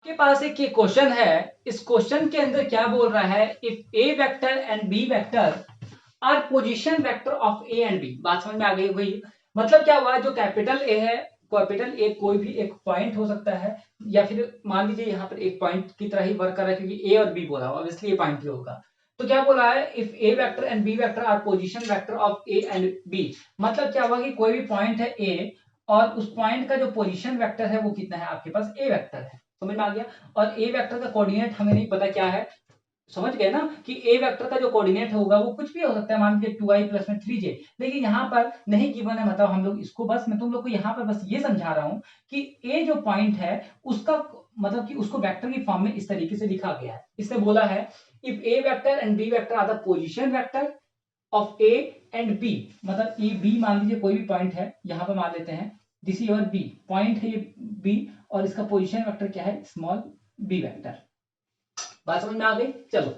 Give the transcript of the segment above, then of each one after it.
आपके पास एक ये क्वेश्चन है। इस क्वेश्चन के अंदर क्या बोल रहा है, if A vector and B vector are position vector of A and B. बात समझ में आ गई? वही मतलब क्या हुआ, जो कैपिटल ए है, कैपिटल ए कोई भी एक पॉइंट हो सकता है, या फिर मान लीजिए यहाँ पर एक पॉइंट की तरह ही वर्क कर रहा है, क्योंकि ए और बी बोला हुआ, इसलिए पॉइंट ही होगा। तो क्या बोला है, if A vector and B vector are position vector of A and B. मतलब क्या हुआ कि कोई भी पॉइंट है ए, और उस पॉइंट का जो पोजीशन वेक्टर है वो कितना है, आपके पास ए वेक्टर है। समझ में आ गया? और ए वेक्टर का कोऑर्डिनेट हमें नहीं पता क्या है। समझ गए ना कि ए वेक्टर का जो कोऑर्डिनेट होगा वो कुछ भी हो सकता है, मान लीजिए 2i प्लस में 3j। लेकिन यहाँ पर नहीं गिवन है, मतलब हम लोग इसको बस मैं तुम लोग को यहाँ पर बस ये समझा रहा हूँ कि ए जो पॉइंट है उसका मतलब कि उसको वेक्टर की फॉर्म में इस तरीके से लिखा गया है। इसने बोला है if A vector and B vector are the position vector of A and B. मतलब ए बी मान लीजिए कोई भी पॉइंट है, यहाँ पर मान लेते हैं दिस योर बी पॉइंट है, ये बी, और इसका पोजीशन वेक्टर क्या है, स्मॉल बी वेक्टर। बात समझ में आ गई? चलो,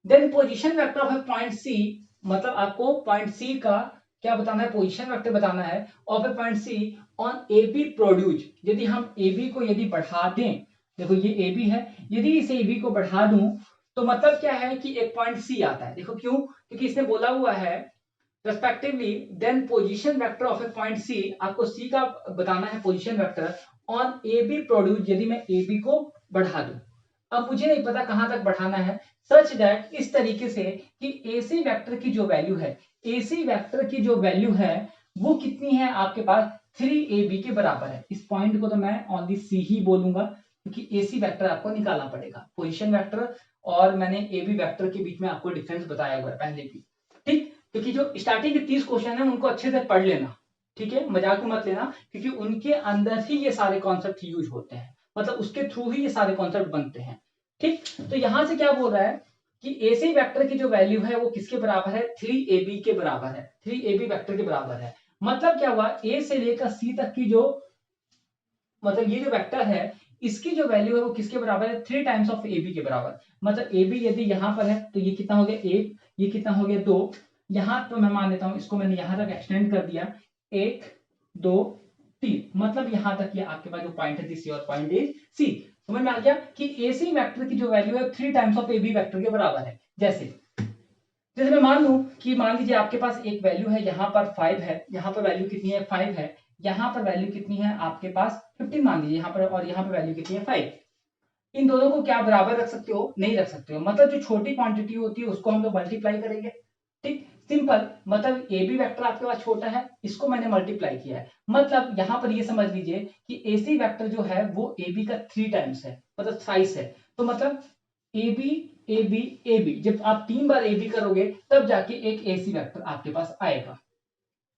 then position vector of a point C. मतलब आपको पॉइंट सी का क्या बताना है, पोजीशन वेक्टर बताना है of a point C on A B produce. यदि हम ए बी को यदि बढ़ा दें, देखो ये ए बी है, यदि इस ए बी को बढ़ा दूं तो मतलब क्या है कि एक पॉइंट सी आता है। देखो क्यों, क्योंकि इसने बोला हुआ है respectively then position vector of a point C. आपको सी का बताना है position vector on A B produce, यदि मैं ए बी को बढ़ा दूं। अब मुझे नहीं पता कहां तक बढ़ाना है, सच दैट इस तरीके से कि AC वेक्टर की जो वैल्यू है, AC वेक्टर की जो वैल्यू है वो कितनी है आपके पास, 3AB के बराबर है। इस पॉइंट को तो मैं ऑनली C ही बोलूंगा, क्योंकि AC वेक्टर आपको निकालना पड़ेगा। पोजीशन वेक्टर और मैंने AB वेक्टर के बीच में आपको डिफरेंस बताया हुआ है पहले भी, ठीक। क्योंकि जो स्टार्टिंग के 30 क्वेश्चन है उनको अच्छे से पढ़ लेना, ठीक है, मजाक में मत लेना, क्योंकि उनके अंदर ही ये सारे कॉन्सेप्ट यूज होते हैं, मतलब उसके थ्रू ही ये सारे कॉन्सेप्ट बनते हैं, ठीक। तो यहां से क्या बोल रहा है कि AC वेक्टर की जो वैल्यू है वो किसके बराबर है, 3AB के बराबर है, 3AB वेक्टर के बराबर है। मतलब क्या हुआ, A से लेकर C तक की जो मतलब ये जो वेक्टर है इसकी जो वैल्यू है वो किसके बराबर है, 3 टाइम्स ऑफ AB के बराबर। मतलब AB यदि यहां पर है तो ये कितना हो गया 1, ये कितना हो गया 2, यहां तो मैं मान लेता हूं इसको मैंने यहां तक एक्सटेंड कर दिया 1 2 3, मतलब यहां तक ये आपके पास जो पॉइंट है this your point is C. समझ में आ गया कि AC वेक्टर की जो वैल्यू है 3 टाइम्स ऑफ AB वेक्टर के बराबर है। जैसे जैसे मैं मान लूं कि मान लीजिए आपके पास एक वैल्यू है, यहाँ पर 5 है, यहाँ पर वैल्यू कितनी है 5 है, यहाँ पर वैल्यू कितनी है आपके पास 15 मान लीजिए यहाँ पर, और यहाँ पर वैल्यू कितनी है 5। इन दोनों को क्या बराबर रख सकते हो, नहीं रख सकते हो। मतलब जो छोटी क्वांटिटी होती है उसको हम लोग मल्टीप्लाई करेंगे, ठीक, सिंपल। मतलब ए बी वेक्टर आपके पास छोटा है, इसको मैंने मल्टीप्लाई किया है। मतलब यहाँ पर ये समझ लीजिए कि AC वेक्टर जो है वो ए बी का 3 टाइम्स है, मतलब थ्राइस है। तो मतलब A B A B A B, जब आप 3 बार ए बी करोगे तब जाके एक AC वेक्टर आपके पास आएगा।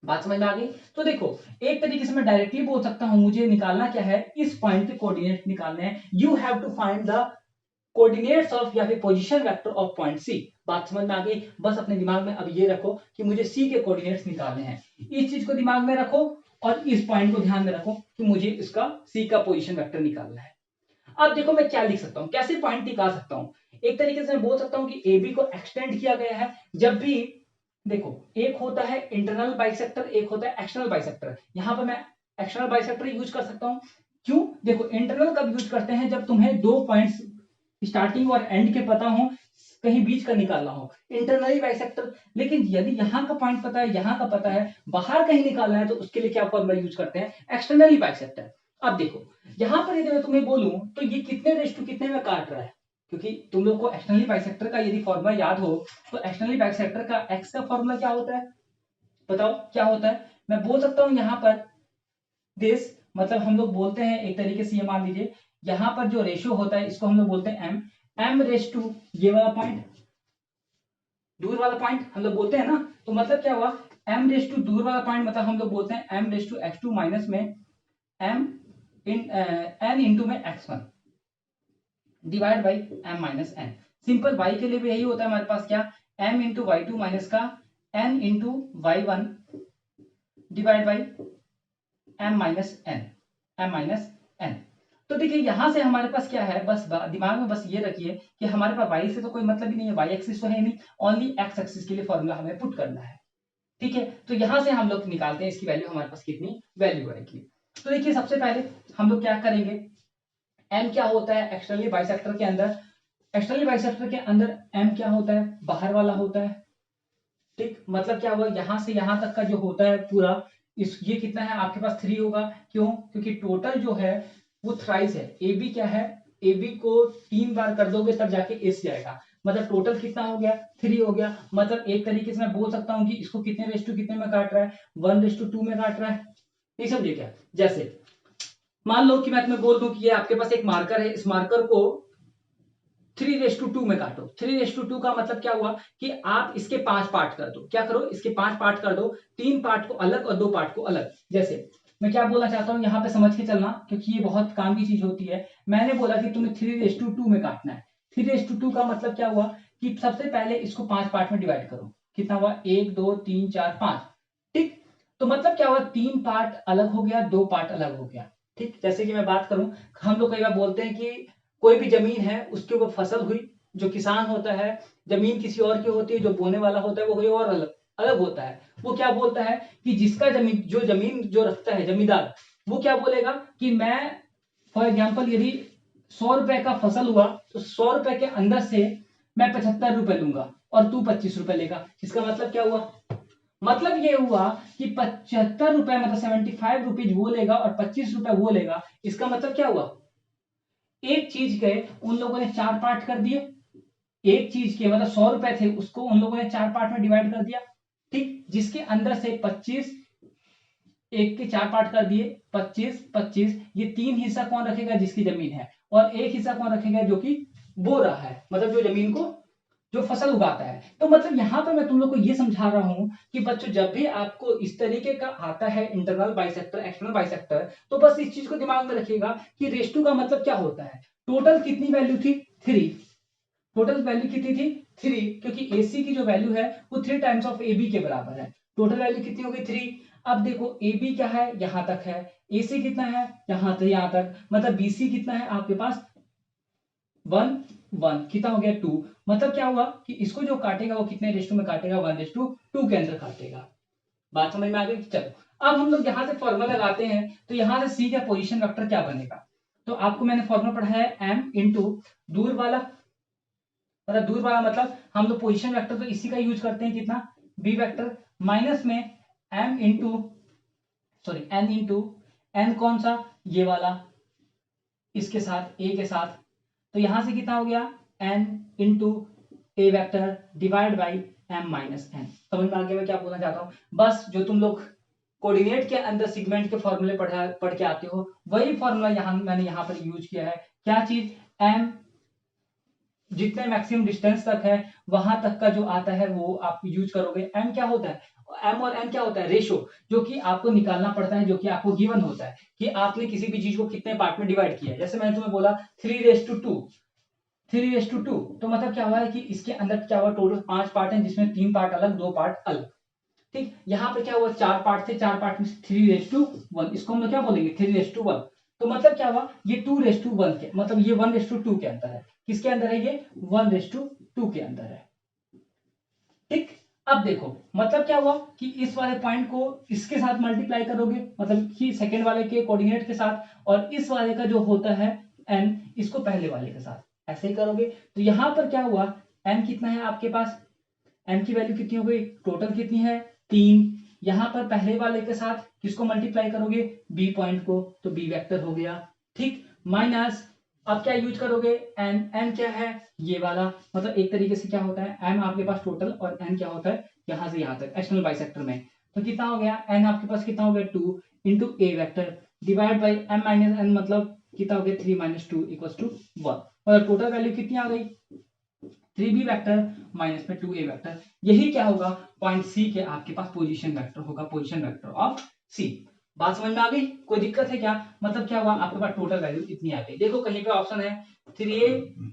बात समझ में आ गई? तो देखो एक तरीके से मैं डायरेक्टली बोल सकता हूं, मुझे निकालना क्या है, इस पॉइंट के कोऑर्डिनेट निकालने हैं। You have to find the coordinates of या फिर position vector of point C. बात समझ में आ गई? बस अपने दिमाग में अब ये रखो कि मुझे सी के कोऑर्डिनेट्स निकालने हैं। इस चीज को दिमाग में रखो और इस पॉइंट को ध्यान में रखो कि मुझे इसका सी का पोजीशन वेक्टर निकालना है। अब देखो मैं क्या लिख सकता हूं, कैसे पॉइंट निकाल सकता हूं। एक तरीके से मैं बोल सकता हूं कि ए बी को एक्सटेंड किया गया है। जब भी देखो एक होता है इंटरनल बाइसेक्टर, एक होता है एक्सटर्नल बाइसेक्टर। यहां पर मैं एक्सटर्नल बाइसेक्टर यूज कर सकता हूं। क्यों? देखो इंटरनल कब यूज करते हैं, जब तुम्हें दो पॉइंट्स स्टार्टिंग और एंड के पता हो, कहीं बीच का निकालना हो, इंटरनली बाइसेक्टर। लेकिन यदि यहाँ का पॉइंट पता है, यहाँ का पता है, बाहर कहीं निकालना है, तो उसके लिए क्या फॉर्मूला यूज करते हैं, एक्सटर्नली बाइसेक्टर। अब देखो यहां पर यदि मैं तुम्हें बोलूं तो ये कितने रेश टू कितने में काट रहा है, क्योंकि तुम लोग को एक्सटर्नली बाइसेक्टर का यदि फॉर्मूला याद हो तो एक्सटर्नली बाइसेक्टर का एक्स का फॉर्मूला क्या होता है, बताओ क्या होता है। मैं बोल सकता हूं यहाँ पर दिस, मतलब हम लोग बोलते हैं एक तरीके से, ये मान लीजिए यहाँ पर जो रेशियो होता है इसको हम लोग बोलते हैं एम रेश टू, ये वाला पॉइंट, दूर वाला पॉइंट हम लोग बोलते हैं ना। तो मतलब क्या हुआ, एम रेश टू दूर वाला पॉइंट, मतलब हम लोग बोलते हैं एम रेश टू एक्स टू माइनस में एम इन एन इंटू में x1 divide by M minus N. Simple Y के लिए भी यही होता है हमारे पास, क्या, M into Y two minus का N into Y one divide by M minus N, M minus N. तो देखिए यहां से हमारे पास क्या है, बस दिमाग में बस ये रखिए कि हमारे पास वाई से तो कोई मतलब ही नहीं है, वाई एक्सिस तो है नहीं, ओनली एक्स एक्सिस के लिए फॉर्मूला हमें पुट करना है, ठीक है। तो यहां से हम लोग निकालते हैं इसकी वैल्यू, हमारे पास कितनी वैल्यू आएगी। तो देखिए सबसे पहले हम लोग क्या करेंगे, एम क्या होता है एक्सटर्नली बाइसेक्टर के अंदर, एक्सटर्नली बाइसेक्टर के अंदर एम क्या होता है, बाहर वाला होता है। ठीक, मतलब क्या हुआ, यहां से यहां तक का जो होता है पूरा, इस ये कितना है आपके पास 3 होगा। क्यों, क्योंकि टोटल जो है वो थ्राइस है। ए बी क्या है, ए बी को 3 बार कर दोगे तब जाके एस जाएगा, मतलब टोटल कितना हो गया 3 हो गया। मतलब एक तरीके से मैं बोल सकता हूँ कि इसको कितने रेस टू कितने में काट रहा है, 1:2 में काट रहा है। नहीं समझे क्या, जैसे मान लो कि मैं तुम्हें बोल दूं कि ये आपके पास एक मार्कर है, इस मार्कर को 3:2 में काटो। 3:2 का मतलब क्या हुआ कि आप इसके 5 पार्ट कर दो। क्या करो, इसके 5 पार्ट कर दो, 3 पार्ट को अलग और 2 पार्ट को अलग। जैसे मैं क्या बोलना चाहता हूं यहाँ पे समझ के चलना, क्योंकि ये बहुत काम की चीज होती है। मैंने बोला कि तुम्हें 3:2 में काटना है। 3:2 का मतलब क्या हुआ कि सबसे पहले इसको 5 पार्ट में डिवाइड करो। कितना हुआ, 1 2 3 4 5। ठीक, तो मतलब क्या हुआ, 3 पार्ट अलग हो गया, 2 पार्ट अलग हो गया। ठीक, जैसे कि मैं बात करूं, हम लोग कई बार बोलते हैं कि कोई भी जमीन है उसके ऊपर फसल हुई, जो किसान होता है, जमीन किसी और की होती है, जो बोने वाला होता है वो कोई और अलग अलग होता है। वो क्या बोलता है कि जिसका जमीन जो रखता है जमींदार, वो क्या बोलेगा कि मैं फॉर एग्जाम्पल यदि 100 रुपए का फसल हुआ तो 100 रुपए के अंदर से मैं 75 रुपए लूंगा और तू 25 रुपए लेगा। इसका मतलब क्या हुआ, मतलब ये हुआ कि 75 रुपए मतलब 75 रुपीज वो लेगा और 25 रुपए वो लेगा। इसका मतलब क्या हुआ, एक चीज के उन लोगों ने 4 पार्ट कर दिए। एक चीज के मतलब 100 रुपए थे, उसको उन लोगों ने 4 पार्ट में डिवाइड कर दिया। ठीक, जिसके अंदर से 25 एक के 4 पार्ट कर दिए, 25 25, ये 3 हिस्सा कौन रखेगा, जिसकी जमीन है, और एक हिस्सा कौन रखेगा, जो कि बो रहा है, मतलब जो जमीन को जो फसल उगाता है। तो मतलब यहां पर मैं तुम लोग को ये समझा रहा हूं कि बच्चों जब भी आपको इस तरीके का आता है इंटरनल बाइसेक्टर एक्सटर्नल बाइसेक्टर, तो बस इस चीज को दिमाग में रखिएगा कि रेशटू का मतलब क्या होता है। टोटल कितनी वैल्यू थी 3, टोटल वैल्यू कितनी थी 3, क्योंकि AC की जो वैल्यू है वो 3 टाइम्स ऑफ AB के बराबर है। टोटल वैल्यू कितनी हो गई 3। अब देखो AB क्या है, यहां तक है, AC कितना है यहां से यहां तक, मतलब BC कितना है आपके पास 1 1, कितना हो गया 2। मतलब क्या हुआ कि इसको जो काटेगा वो कितने रेशो में काटेगा, 1:2 के अंदर काटेगा। बात समझ में आ गई। चलो अब हम लोग यहाँ से फॉर्मूला लगाते हैं, तो यहाँ से C का पोजीशन वेक्टर क्या बनेगा, तो आपको मैंने फॉर्मूला पढ़ा है M इंटू दूर वाला, मतलब दूर वाला मतलब हम लोग पोजीशन वेक्टर तो इसी का यूज करते हैं, कितना B वेक्टर माइनस में M into sorry N into N, कौन सा ये वाला, इसके साथ A के साथ, तो यहां से कितना हो गया N into A vector divide by M minus N। समझ में आ गया मैं क्या बोलना चाहता हूँ। बस जो तुम लोग कोऑर्डिनेट के अंदर सेगमेंट के फॉर्मूले पढ़ के आते हो, वही फॉर्मूला मैंने यहाँ पर यूज किया है। क्या चीज, M जितने मैक्सिमम डिस्टेंस तक है वहां तक का जो आता है वो आप यूज करोगे। M क्या होता है, M और N क्या होता है, रेशो, जो कि आपको निकालना पड़ता है, जो कि आपको गिवन होता है कि आपने किसी भी चीज को कितने पार्ट में डिवाइड किया है। जैसे मैंने तुम्हें बोला 3:2, 3:2, तो मतलब क्या हुआ है कि इसके अंदर क्या हुआ, टोटल 5 पार्ट हैं, जिसमें 3 पार्ट अलग 2 पार्ट अलग। ठीक, यहाँ पे क्या हुआ 4 पार्ट थे, 4 पार्ट में 3:1, इसको हम लोग क्या बोलेंगे 3:1। तो मतलब क्या हुआ, ये 2:1 के मतलब ये 1:2 के अंदर है। किसके अंदर है, ये 1:2 के अंदर है। ठीक, अब देखो मतलब क्या हुआ कि इस वाले पॉइंट को इसके साथ मल्टीप्लाई करोगे, मतलब कि सेकेंड वाले के कोऑर्डिनेट के साथ, और इस वाले का जो होता है n, इसको पहले वाले के साथ ऐसे ही करोगे। तो यहां पर क्या हुआ, n कितना है आपके पास, m की वैल्यू कितनी हो गई, टोटल कितनी है 3। यहां पर पहले वाले के साथ किसको मल्टीप्लाई करोगे, b पॉइंट को, तो b वेक्टर हो गया। ठीक, माइनस अब क्या यूज करोगे, n क्या है ये वाला, मतलब एक तरीके से क्या होता है m आपके पास टोटल और n क्या होता है यहां से यहां तक एक्सटर्नल बाइसेक्टर में। तो कितना हो गया, n आपके पास कितना हो गया 2 into A vector divide by m minus n, मतलब कितना हो गया 3 - 2 = 1, और टोटल वैल्यू कितनी आ गई 3b वेक्टर माइनस में 2a वेक्टर। यही क्या होगा, पॉइंट C के आपके पास पोजीशन वेक्टर होगा, पोजीशन वेक्टर ऑफ C। बात समझ में आ गई, कोई दिक्कत है क्या, मतलब क्या हुआ आपके पास टोटल वैल्यू इतनी आ गई। देखो कहीं पे ऑप्शन है 3a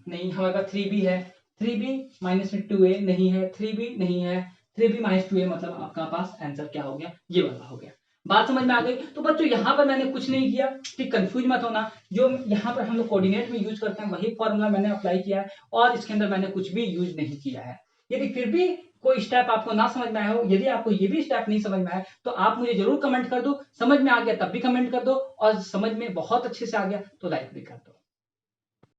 नहीं, हमारे पास 3b है, 3b माइनस में 2a नहीं है, 3b नहीं है, 3b माइनस 2a, मतलब आपका पास आंसर क्या हो गया, ये वाला हो गया। बात समझ में आ गई। तो बच्चों यहाँ पर मैंने कुछ नहीं किया, ठीक कंफ्यूज मत होना, जो यहाँ पर हम लोग कोऑर्डिनेट में यूज करते हैं वही फॉर्मूला मैंने अप्लाई किया है, और इसके अंदर मैंने कुछ भी यूज नहीं किया है। यदि फिर भी कोई स्टेप आपको ना समझ में आया हो, यदि आपको ये भी स्टेप नहीं समझ में आया, तो आप मुझे जरूर कमेंट कर दो। समझ में आ गया तब भी कमेंट कर दो, और समझ में बहुत अच्छे से आ गया तो लाइक भी कर दो।